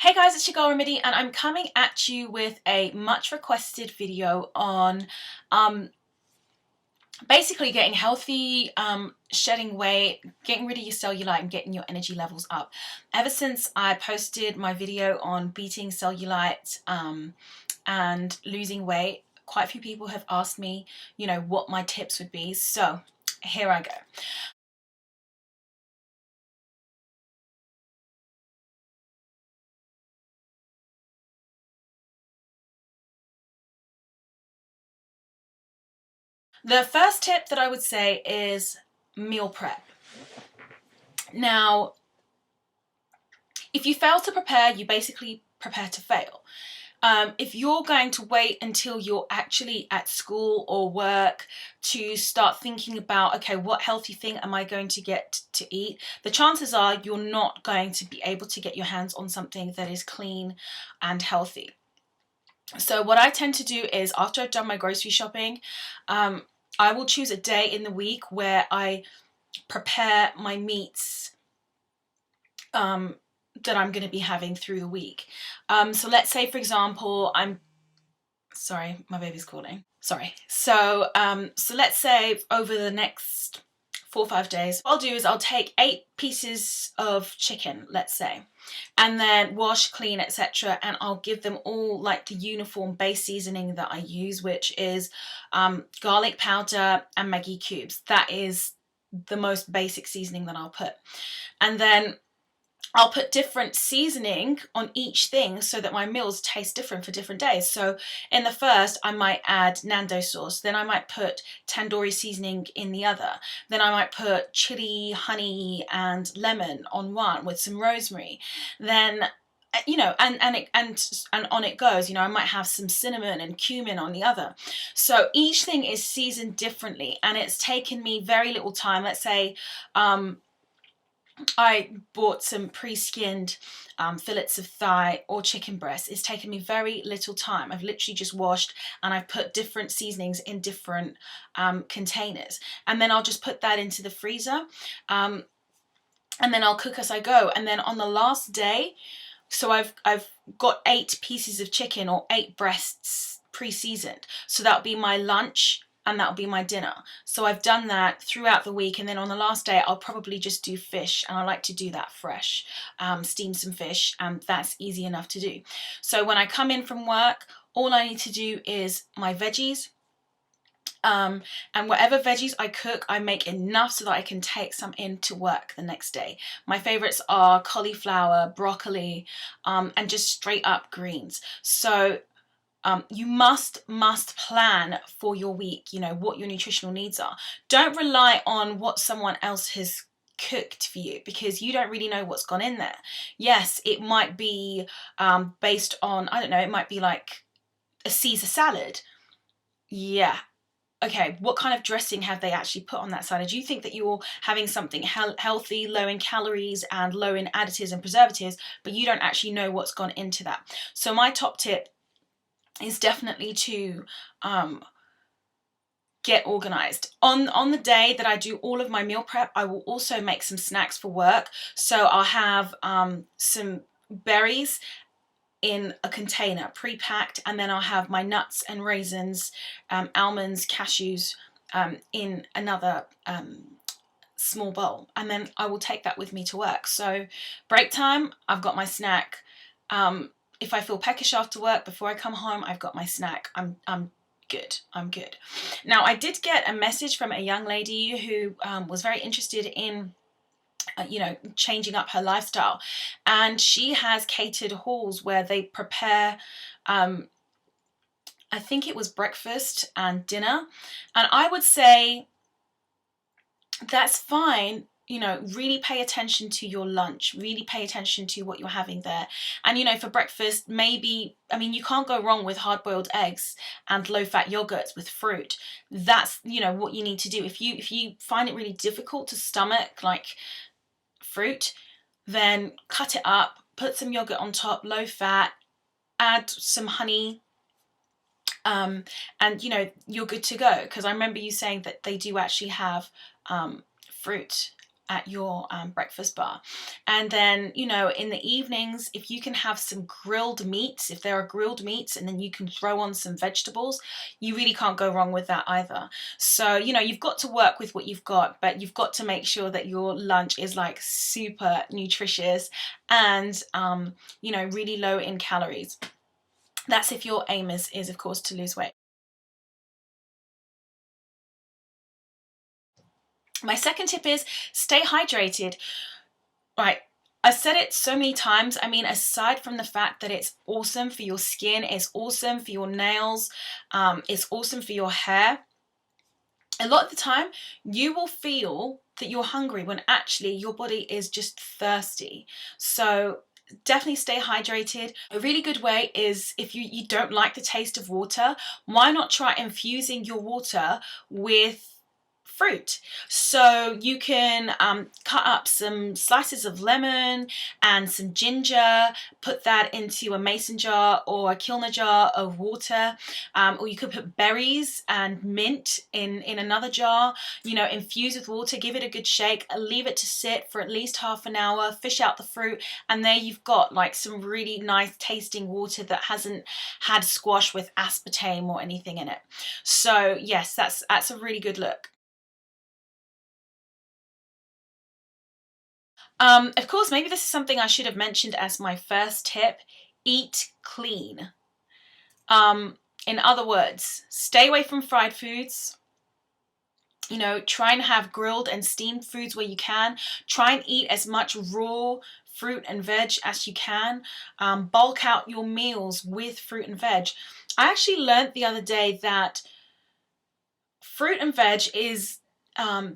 Hey guys, it's your girl Remedy, and I'm coming at you with a much requested video on basically getting healthy, shedding weight, getting rid of your cellulite and getting your energy levels up. Ever since I posted my video on beating cellulite and losing weight, quite a few people have asked me, what my tips would be. So here I go. The first tip that I would say is meal prep. Now, if you fail to prepare, you basically prepare to fail. If you're going to wait until you're actually at school or work to start thinking about, okay, what healthy thing am I going to get to eat? The chances are you're not going to be able to get your hands on something that is clean and healthy. So what I tend to do is after I've done my grocery shopping, I will choose a day in the week where I prepare my meats that I'm going to be having through the week. So let's say, for example, sorry, my baby's calling. Sorry. So let's say over the next 4 or 5 days, what I'll do is I'll take 8 pieces of chicken, let's say, and then wash, clean, etc. And I'll give them all like the uniform base seasoning that I use, which is garlic powder and Maggi cubes. That is the most basic seasoning that I'll put. And then I'll put different seasoning on each thing so that my meals taste different for different days. So in the first, I might add Nando sauce. Then I might put tandoori seasoning in the other. Then I might put chili, honey, and lemon on one with some rosemary. Then and on it goes. I might have some cinnamon and cumin on the other. So each thing is seasoned differently, and it's taken me very little time. Let's say I bought some pre-skinned fillets of thigh or chicken breast. It's taken me very little time. I've literally just washed and I've put different seasonings in different containers. And then I'll just put that into the freezer. And then I'll cook as I go. And then on the last day, so I've got 8 pieces of chicken or 8 breasts pre-seasoned. So that'll be my lunch and that'll be my dinner. So I've done that throughout the week, and then on the last day I'll probably just do fish, and I like to do that fresh, steam some fish, and that's easy enough to do. So when I come in from work, all I need to do is my veggies, and whatever veggies I cook, I make enough so that I can take some into work the next day. My favorites are cauliflower, broccoli, and just straight up greens. So you must plan for your week, what your nutritional needs are. Don't rely on what someone else has cooked for you, because you don't really know what's gone in there. Yes, it might be based on, I don't know, it might be like a Caesar salad. Yeah. Okay, what kind of dressing have they actually put on that salad? Do you think that you're having something healthy, low in calories and low in additives and preservatives, but you don't actually know what's gone into that? So my top tip is definitely to get organized. On the day that I do all of my meal prep, I will also make some snacks for work. So I'll have some berries in a container pre-packed, and then I'll have my nuts and raisins, almonds, cashews in another small bowl, and then I will take that with me to work. So break time, I've got my snack. If I feel peckish after work, before I come home, I've got my snack. I'm good. I'm good. Now, I did get a message from a young lady who was very interested in changing up her lifestyle, and she has catered halls where they prepare I think it was breakfast and dinner, and I would say that's fine. Really pay attention to your lunch, really pay attention to what you're having there. And for breakfast, maybe, you can't go wrong with hard-boiled eggs and low-fat yogurts with fruit. That's what you need to do. If you find it really difficult to stomach like fruit, then cut it up, put some yogurt on top, low fat, add some honey, and you're good to go. Because I remember you saying that they do actually have fruit at your breakfast bar. And then, you know, in the evenings, if you can have some grilled meats, if there are grilled meats, and then you can throw on some vegetables, you really can't go wrong with that either. So, you know, you've got to work with what you've got, but you've got to make sure that your lunch is like super nutritious and, you know, really low in calories. That's if your aim is of course to lose weight. My second tip is stay hydrated. Right. I've said it so many times. I mean, aside from the fact that it's awesome for your skin, it's awesome for your nails, it's awesome for your hair, a lot of the time you will feel that you're hungry when actually your body is just thirsty. So definitely stay hydrated. A really good way is if you don't like the taste of water, why not try infusing your water with fruit? So you can cut up some slices of lemon and some ginger, put that into a mason jar or a Kilner jar of water, or you could put berries and mint in another jar, you know, infuse with water, give it a good shake, leave it to sit for at least half an hour, fish out the fruit, and there you've got like some really nice tasting water that hasn't had squash with aspartame or anything in it. So yes, that's a really good look. Of course, maybe this is something I should have mentioned as my first tip. Eat clean. In other words, stay away from fried foods. You know, try and have grilled and steamed foods where you can. Try and eat as much raw fruit and veg as you can. Bulk out your meals with fruit and veg. I actually learned the other day that fruit and veg is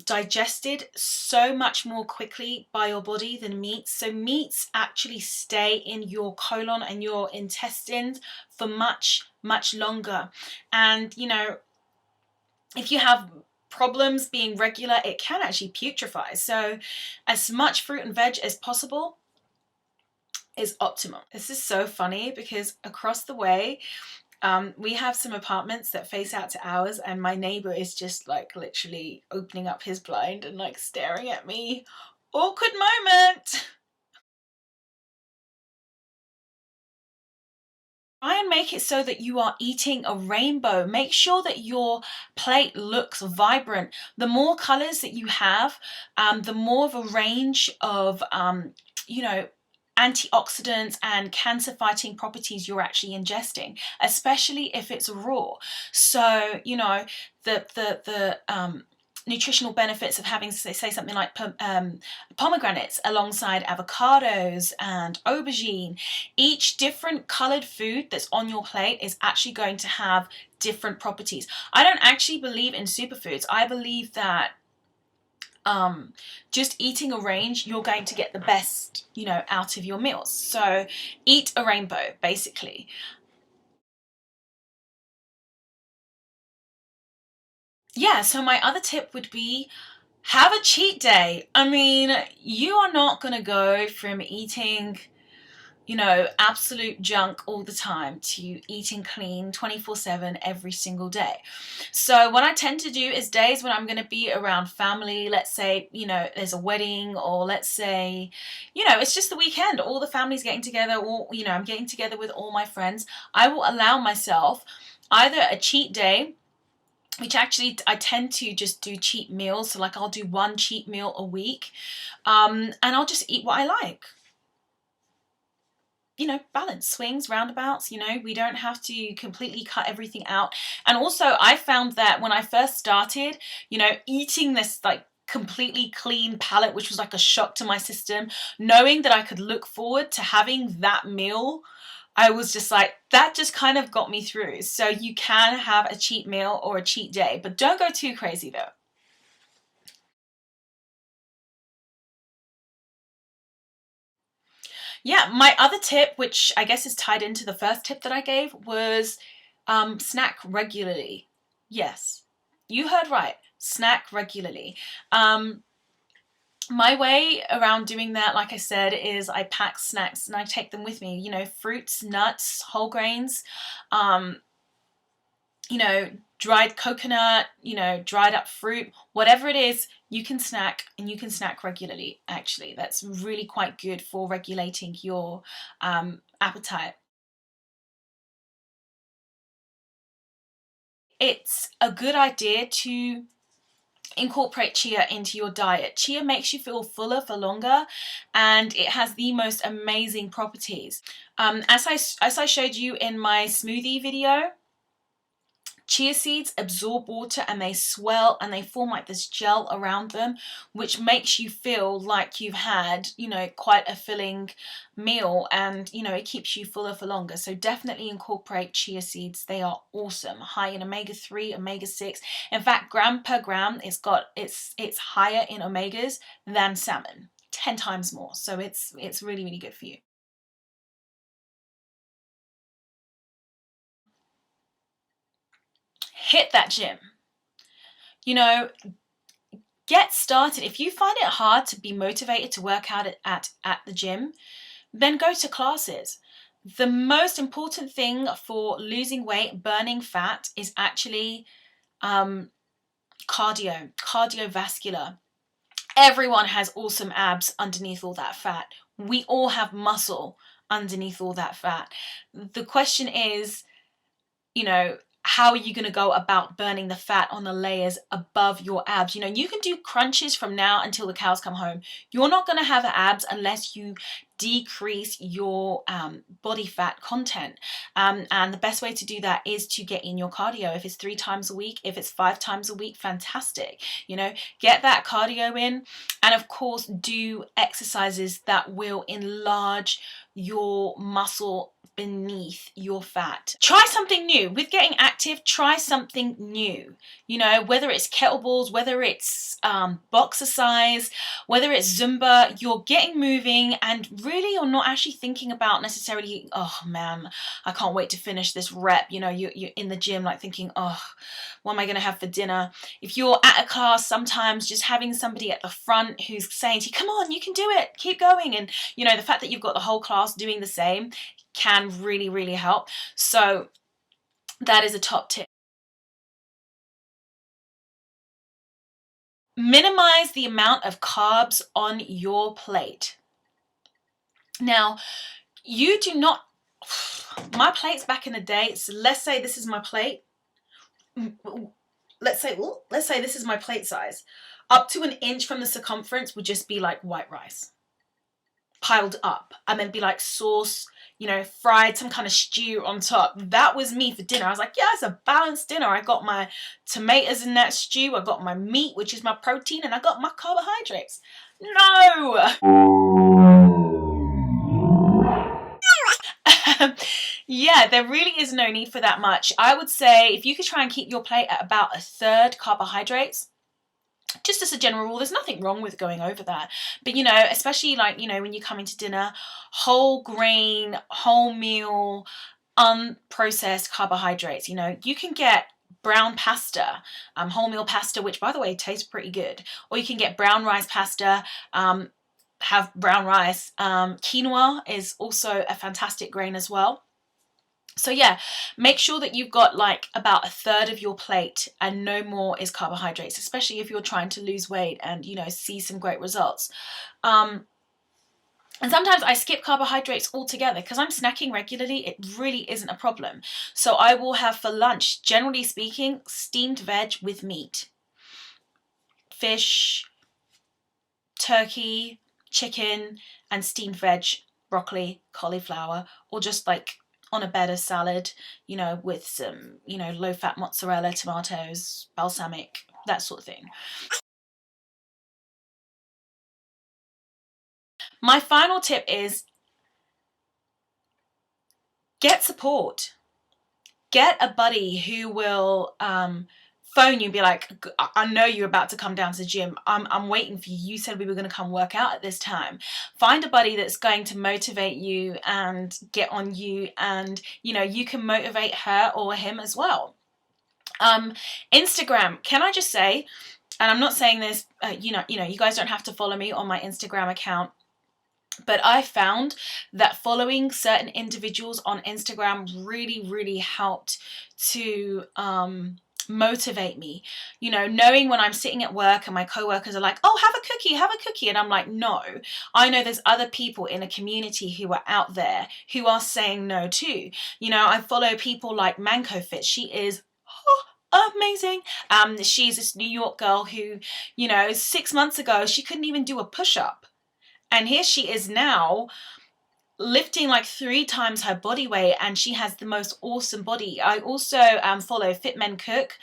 digested so much more quickly by your body than meats. So meats actually stay in your colon and your intestines for much, much longer. And, you know, if you have problems being regular, it can actually putrefy. So as much fruit and veg as possible is optimal. This is so funny because across the way, we have some apartments that face out to ours, and my neighbor is just like literally opening up his blind and like staring at me. Awkward moment. Try and make it so that you are eating a rainbow. Make sure that your plate looks vibrant. The more colors that you have, the more of a range of, you know, antioxidants and cancer fighting properties you're actually ingesting, especially if it's raw. So, you know, the nutritional benefits of having, say something like pomegranates alongside avocados and aubergine. Each different colored food that's on your plate is actually going to have different properties. I don't actually believe in superfoods. I believe that just eating a range, you're going to get the best, you know, out of your meals. So eat a rainbow, basically. Yeah, so my other tip would be have a cheat day. I mean, you are not going to go from eating, you know, absolute junk all the time to eating clean 24/7 every single day. So what I tend to do is days when I'm going to be around family, let's say, you know, there's a wedding, or let's say, you know, it's just the weekend, all the family's getting together, or, you know, I'm getting together with all my friends, I will allow myself either a cheat day, which actually I tend to just do cheat meals. So like I'll do one cheat meal a week, and I'll just eat what I like. You know, balance, swings, roundabouts. You know, we don't have to completely cut everything out. And also I found that when I first started, you know, eating this like completely clean palate, which was like a shock to my system, knowing that I could look forward to having that meal, I was just like, that just kind of got me through. So you can have a cheat meal or a cheat day, but don't go too crazy though. Yeah, my other tip, which I guess is tied into the first tip that I gave, was snack regularly. Yes, you heard right. Snack regularly. Um, my way around doing that, like I said, is I pack snacks and I take them with me. You know, fruits, nuts, whole grains. Um, you know, dried coconut, you know, dried up fruit, whatever it is, you can snack, and you can snack regularly. Actually, that's really quite good for regulating your appetite. It's a good idea to incorporate chia into your diet. Chia makes you feel fuller for longer, and it has the most amazing properties. As I showed you in my smoothie video, chia seeds absorb water and they swell and they form like this gel around them, which makes you feel like you've had, you know, quite a filling meal, and, you know, it keeps you fuller for longer. So definitely incorporate chia seeds. They are awesome, high in omega-3, omega-6. In fact, gram per gram, it's higher in omegas than salmon, 10 times more. So it's really, really good for you. Hit that gym. You know, get started. If you find it hard to be motivated to work out at the gym, then go to classes. The most important thing for losing weight, burning fat, is actually cardiovascular. Everyone has awesome abs underneath all that fat. We all have muscle underneath all that fat. The question is, you know, how are you going to go about burning the fat on the layers above your abs? You know, you can do crunches from now until the cows come home. You're not going to have abs unless you decrease your body fat content. And the best way to do that is to get in your cardio. If it's 3 times a week, if it's 5 times a week, fantastic. You know, get that cardio in, and of course do exercises that will enlarge your muscle beneath your fat. Try something new. With getting active, try something new. You know, whether it's kettlebells, whether it's boxercise, whether it's Zumba, you're getting moving, and really you're not actually thinking about necessarily, oh man, I can't wait to finish this rep. You know, you're in the gym like thinking, oh, what am I going to have for dinner? If you're at a class, sometimes just having somebody at the front who's saying to you, come on, you can do it, keep going. And, you know, the fact that you've got the whole class doing the same can really, really help. So that is a top tip. Minimize the amount of carbs on your plate. Now, you do not, my plates back in the day, so let's say this is my plate. Let's say this is my plate size. Up to 1 inch from the circumference would just be like white rice piled up, and then be like sauce, you know, fried, some kind of stew on top. That was me for dinner. I was like, yeah, it's a balanced dinner. I got my tomatoes in that stew, I got my meat, which is my protein, and I got my carbohydrates. No. Yeah, there really is no need for that much. I would say if you could try and keep your plate at about 1/3 carbohydrates, just as a general rule, there's nothing wrong with going over that. But, you know, especially like, you know, when you come into dinner, whole grain, whole meal, unprocessed carbohydrates. You know, you can get brown pasta, wholemeal pasta, which by the way tastes pretty good, or you can get brown rice pasta. Have brown rice. Quinoa is also a fantastic grain as well. So yeah, make sure that you've got like about 1/3 of your plate and no more is carbohydrates, especially if you're trying to lose weight and, you know, see some great results. And sometimes I skip carbohydrates altogether because I'm snacking regularly. It really isn't a problem. So I will have for lunch, generally speaking, steamed veg with meat. Fish, turkey, chicken, and steamed veg, broccoli, cauliflower, or just like on a bed of salad, you know, with some, you know, low-fat mozzarella, tomatoes, balsamic, that sort of thing. My final tip is get support. Get a buddy who will phone you and be like, I know you're about to come down to the gym. I'm waiting for you. You said we were going to come work out at this time. Find a buddy that's going to motivate you and get on you, and, you know, you can motivate her or him as well. Instagram, can I just say, and I'm not saying this, you guys don't have to follow me on my Instagram account. But I found that following certain individuals on Instagram really helped to motivate me. You know, knowing when I'm sitting at work and my coworkers are like, oh, have a cookie. And I'm like, no, I know there's other people in a community who are out there who are saying no too. You know, I follow people like Manco Fit. She is amazing. She's this New York girl who, you know, 6 months ago, she couldn't even do a push-up. And here she is now lifting like 3 times her body weight, and she has the most awesome body. I also follow Fit Men Cook.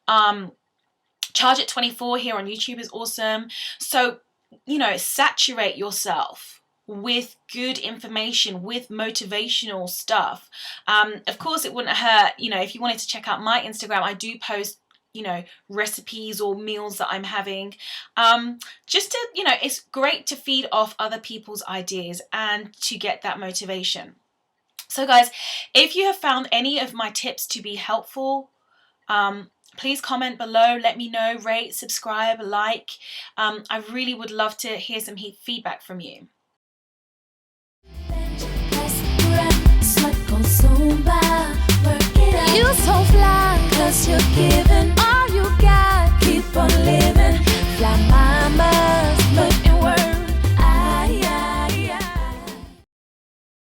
Charge It 24 here on YouTube is awesome. So, you know, saturate yourself with good information, with motivational stuff. Of course, it wouldn't hurt, you know, if you wanted to check out my Instagram, I do post, you know, recipes or meals that I'm having, just to, you know, it's great to feed off other people's ideas and to get that motivation. So guys, if you have found any of my tips to be helpful, please comment below, let me know, rate, subscribe, like. I really would love to hear some feedback from you. You so fly, 'cause you're giving